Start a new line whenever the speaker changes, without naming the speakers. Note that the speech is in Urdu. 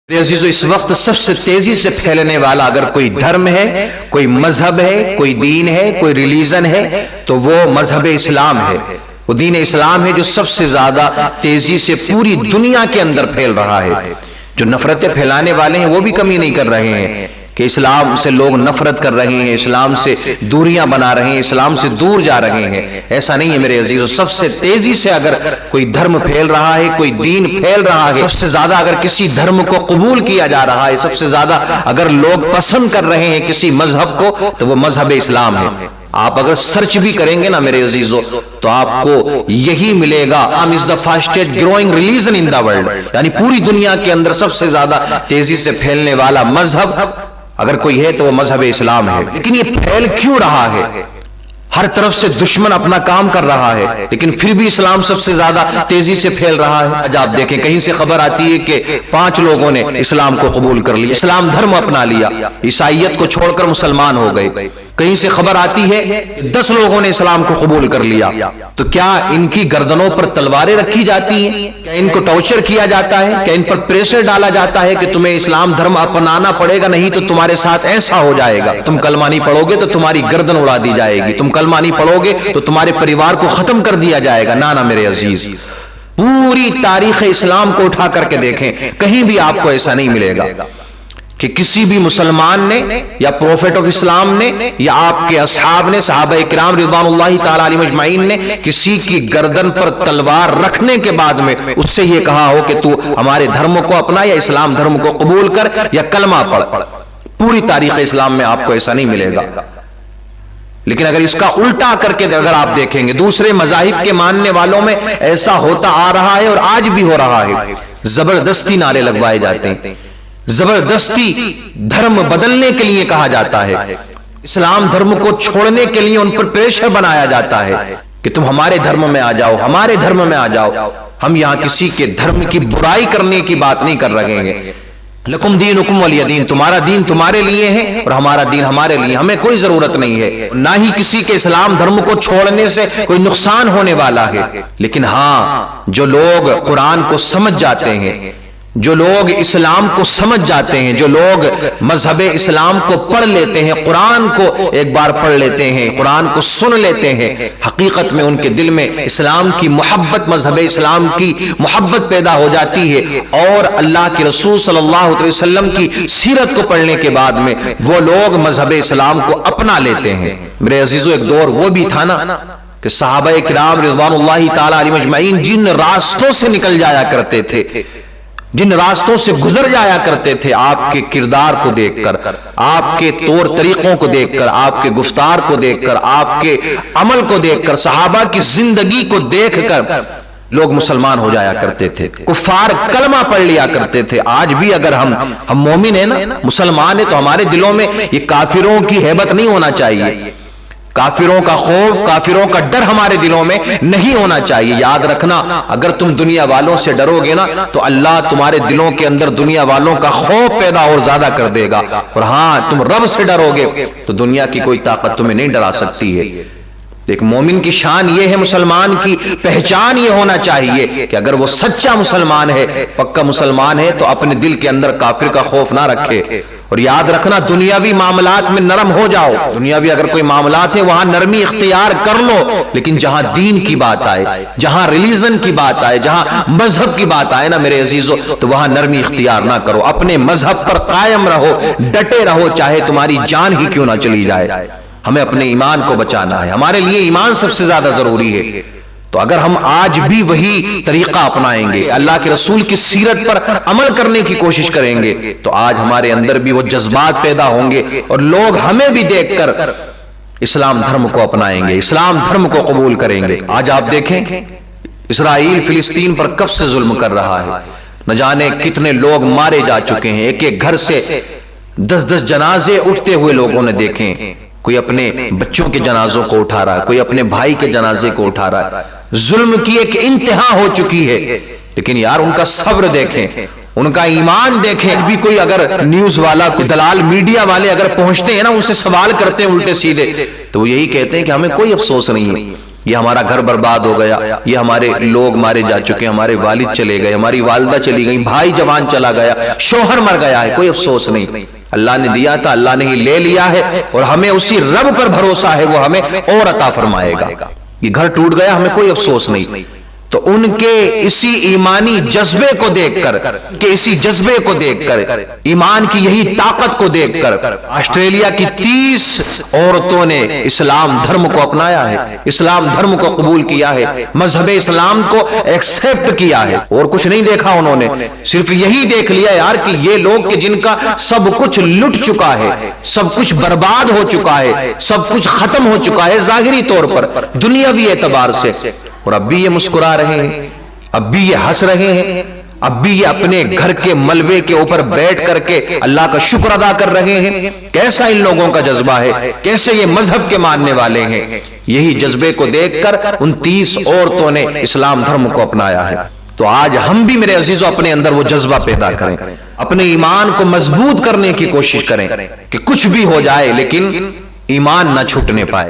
میرے عزیزو، اس وقت سب سے تیزی سے پھیلنے والا اگر کوئی دھرم ہے، کوئی مذہب ہے، کوئی دین ہے، کوئی ریلیجن ہے تو وہ مذہب اسلام ہے، وہ دین اسلام ہے جو سب سے زیادہ تیزی سے پوری دنیا کے اندر پھیل رہا ہے۔ جو نفرتیں پھیلانے والے ہیں وہ بھی کمی نہیں کر رہے ہیں کہ اسلام سے لوگ نفرت کر رہے ہیں، اسلام سے دوریاں بنا رہے ہیں، اسلام سے دور جا رہے ہیں۔ ایسا نہیں ہے میرے عزیزو، سب سے تیزی سے اگر کوئی دھرم پھیل رہا ہے، کوئی دین پھیل رہا ہے، سب سے زیادہ اگر کسی دھرم کو قبول کیا جا رہا ہے، سب سے زیادہ اگر لوگ پسند کر رہے ہیں کسی مذہب کو تو وہ مذہب اسلام ہے۔ آپ اگر سرچ بھی کریں گے نا میرے عزیزو تو آپ کو یہی ملے گا، اسلام is the fastest growing religion in the world، یعنی پوری دنیا کے اندر سب سے زیادہ تیزی سے پھیلنے والا مذہب اگر کوئی ہے تو وہ مذہب اسلام ہے۔ لیکن یہ پھیل کیوں رہا ہے؟ ہر طرف سے دشمن اپنا کام کر رہا ہے، لیکن پھر بھی اسلام سب سے زیادہ تیزی سے پھیل رہا ہے۔ آج آپ دیکھیں کہیں سے خبر آتی ہے کہ 5 لوگوں نے اسلام کو قبول کر لیا، اسلام دھرم اپنا لیا، عیسائیت کو چھوڑ کر مسلمان ہو گئے۔ کہیں سے خبر آتی ہے 10 لوگوں نے اسلام کو قبول کر لیا۔ تو کیا ان کی گردنوں پر تلواریں رکھی جاتی ہیں؟ کیا ان کو ٹارچر کیا جاتا ہے؟ کیا ان پر پریشر ڈالا جاتا ہے کہ تمہیں اسلام دھرم اپنانا پڑے گا، نہیں تو تمہارے ساتھ ایسا ہو جائے گا، تم کلمہ نہیں پڑھو گے تو تمہاری گردن اڑا دی جائے گی، تم کلمہ نہیں پڑھو گے تو تمہارے پریوار کو ختم کر دیا جائے گا؟ نانا میرے عزیز، پوری تاریخ اسلام کو اٹھا کر کے دیکھیں، کہیں بھی آپ کو ایسا نہیں ملے گا کہ کسی بھی مسلمان نے یا پروفیٹ آف اسلام نے یا آپ کے اصحاب نے، صحابہ کرام رضوان اللہ تعالی علیہم اجمعین نے کسی کی گردن پر تلوار رکھنے کے بعد میں اس سے یہ کہا ہو کہ تو ہمارے دھرم کو اپنا یا اسلام دھرم کو قبول کر یا کلمہ پڑھ۔ پوری تاریخ اسلام میں آپ کو ایسا نہیں ملے گا۔ لیکن اگر اس کا الٹا کر کے اگر آپ دیکھیں گے دوسرے مذاہب کے ماننے والوں میں ایسا ہوتا آ رہا ہے اور آج بھی ہو رہا ہے، زبردستی نعرے لگوائے جاتے ہیں، زبردستی دھرم بدلنے کے لیے کہا جاتا ہے، اسلام دھرم کو چھوڑنے کے لیے ان پر پریشر بنایا جاتا ہے کہ تم ہمارے دھرم میں آ جاؤ، ہمارے دھرم میں آ جاؤ۔ ہم یہاں کسی کے دھرم کی برائی کرنے کی بات نہیں کر رہے ہیں۔ لکم دینکم ولی دین، تمہارا دین تمہارے لیے ہے اور ہمارا دین ہمارے لیے، ہمیں کوئی ضرورت نہیں ہے، نہ ہی کسی کے اسلام دھرم کو چھوڑنے سے کوئی نقصان ہونے والا ہے۔ لیکن ہاں، جو لوگ قرآن کو سمجھ جاتے ہیں، جو لوگ اسلام کو سمجھ جاتے ہیں، جو لوگ مذہب اسلام کو پڑھ لیتے ہیں، قرآن کو ایک بار پڑھ لیتے ہیں، قرآن کو سن لیتے ہیں، حقیقت میں ان کے دل میں اسلام کی محبت، مذہب اسلام کی محبت پیدا ہو جاتی ہے، اور اللہ کے رسول صلی اللہ علیہ وسلم کی سیرت کو پڑھنے کے بعد میں وہ لوگ مذہب اسلام کو اپنا لیتے ہیں۔ میرے عزیزو، ایک دور وہ بھی تھا نا کہ صحابہ کرام رضوان اللہ تعالی علیہم اجمعین جن راستوں سے نکل جایا کرتے تھے، جن راستوں سے گزر جایا کرتے تھے، آپ کے کردار کو دیکھ کر، آپ کے طور طریقوں کو دیکھ کر، آپ کے گفتار کو دیکھ کر، آپ کے عمل کو دیکھ کر، صحابہ کی زندگی کو دیکھ کر لوگ مسلمان ہو جایا کرتے تھے، کفار کلمہ پڑھ لیا کرتے تھے۔ آج بھی اگر ہم مومن ہیں نا، مسلمان ہیں، تو ہمارے دلوں میں یہ کافروں کی ہیبت نہیں ہونا چاہیے، کافروں کا خوف، کافروں کا ڈر ہمارے دلوں میں نہیں ہونا چاہیے۔ یاد رکھنا، اگر تم دنیا والوں سے ڈرو گے نا تو اللہ تمہارے دلوں کے اندر دنیا والوں کا خوف پیدا اور زیادہ کر دے گا، اور ہاں تم رب سے ڈرو گے تو دنیا کی کوئی طاقت تمہیں نہیں ڈرا سکتی ہے۔ ایک مومن کی شان یہ ہے، مسلمان کی پہچان یہ ہونا چاہیے کہ اگر وہ سچا مسلمان ہے، پکا مسلمان ہے، تو اپنے دل کے اندر کافر کا خوف نہ رکھے۔ اور یاد رکھنا، دنیاوی معاملات میں نرم ہو جاؤ، دنیاوی اگر کوئی معاملات ہیں وہاں نرمی اختیار کر لو، لیکن جہاں دین کی بات آئے، جہاں ریلیجن کی بات آئے، جہاں مذہب کی بات آئے نا میرے عزیزو، تو وہاں نرمی اختیار نہ کرو، اپنے مذہب پر قائم رہو، ڈٹے رہو، چاہے تمہاری جان ہی کیوں نہ چلی جائے۔ ہمیں اپنے ایمان کو بچانا ہے، ہمارے لیے ایمان سب سے زیادہ ضروری ہے۔ تو اگر ہم آج بھی وہی طریقہ اپنائیں گے، اللہ کے رسول کی سیرت پر عمل کرنے کی کوشش کریں گے، تو آج ہمارے اندر بھی وہ جذبات پیدا ہوں گے اور لوگ ہمیں بھی دیکھ کر اسلام دھرم کو اپنائیں گے، اسلام دھرم کو قبول کریں گے۔ آج آپ دیکھیں اسرائیل فلسطین پر کب سے ظلم کر رہا ہے، نہ جانے کتنے لوگ مارے جا چکے ہیں، ایک ایک گھر سے 10 جنازے اٹھتے ہوئے لوگوں نے دیکھیں، کوئی اپنے بچوں کے جنازوں کو اٹھا رہا ہے، کوئی اپنے بھائی کے جنازے کو اٹھا رہا ہے۔ ظلم کی ایک انتہا ہو چکی ہے، لیکن یار ان کا صبر دیکھیں، ان کا ایمان دیکھیں۔ بھی کوئی اگر نیوز والا، کوئی دلال میڈیا والے اگر پہنچتے ہیں نا، ان سے سوال کرتے ہیں الٹے سیدھے، تو وہ یہی کہتے ہیں کہ ہمیں کوئی افسوس نہیں ہے، یہ ہمارا گھر برباد ہو گیا، یہ ہمارے لوگ مارے جا چکے، ہمارے والد چلے گئے، ہماری والدہ چلی گئی، بھائی جوان چلا گیا، شوہر مر گیا ہے، کوئی افسوس نہیں، اللہ نے دیا تھا، اللہ نے ہی لے لیا ہے، اور ہمیں اسی رب پر بھروسہ ہے، وہ ہمیں اور عطا فرمائے گا۔ یہ گھر ٹوٹ گیا، ہمیں کوئی افسوس نہیں۔ تو ان کے اسی ایمانی جذبے کو دیکھ کر، کہ اسی جذبے کو دیکھ کر، ایمان کی یہی طاقت کو دیکھ کر، آسٹریلیا کی 30 عورتوں نے اسلام دھرم کو اپنایا ہے، اسلام دھرم کو قبول کیا ہے، مذہب اسلام کو ایکسپٹ کیا ہے، اور کچھ نہیں دیکھا انہوں نے، صرف یہی دیکھ لیا یار کہ یہ لوگ کہ جن کا سب کچھ لٹ چکا ہے، سب کچھ برباد ہو چکا ہے، سب کچھ ختم ہو چکا ہے ظاہری طور پر، دنیاوی اعتبار سے، اور اب بھی یہ مسکرا رہے ہیں، اب بھی یہ ہنس رہے ہیں، اب بھی یہ اپنے گھر کے ملبے کے اوپر بیٹھ کر کے اللہ کا شکر ادا کر رہے ہیں۔ کیسا ان لوگوں کا جذبہ ہے، کیسے یہ مذہب کے ماننے والے ہیں۔ یہی جذبے کو دیکھ کر ان 30 عورتوں نے اسلام دھرم کو اپنایا ہے۔ تو آج ہم بھی میرے عزیزوں اپنے اندر وہ جذبہ پیدا کریں، اپنے ایمان کو مضبوط کرنے کی کوشش کریں کہ کچھ بھی ہو جائے لیکن ایمان نہ چھوٹنے پائے۔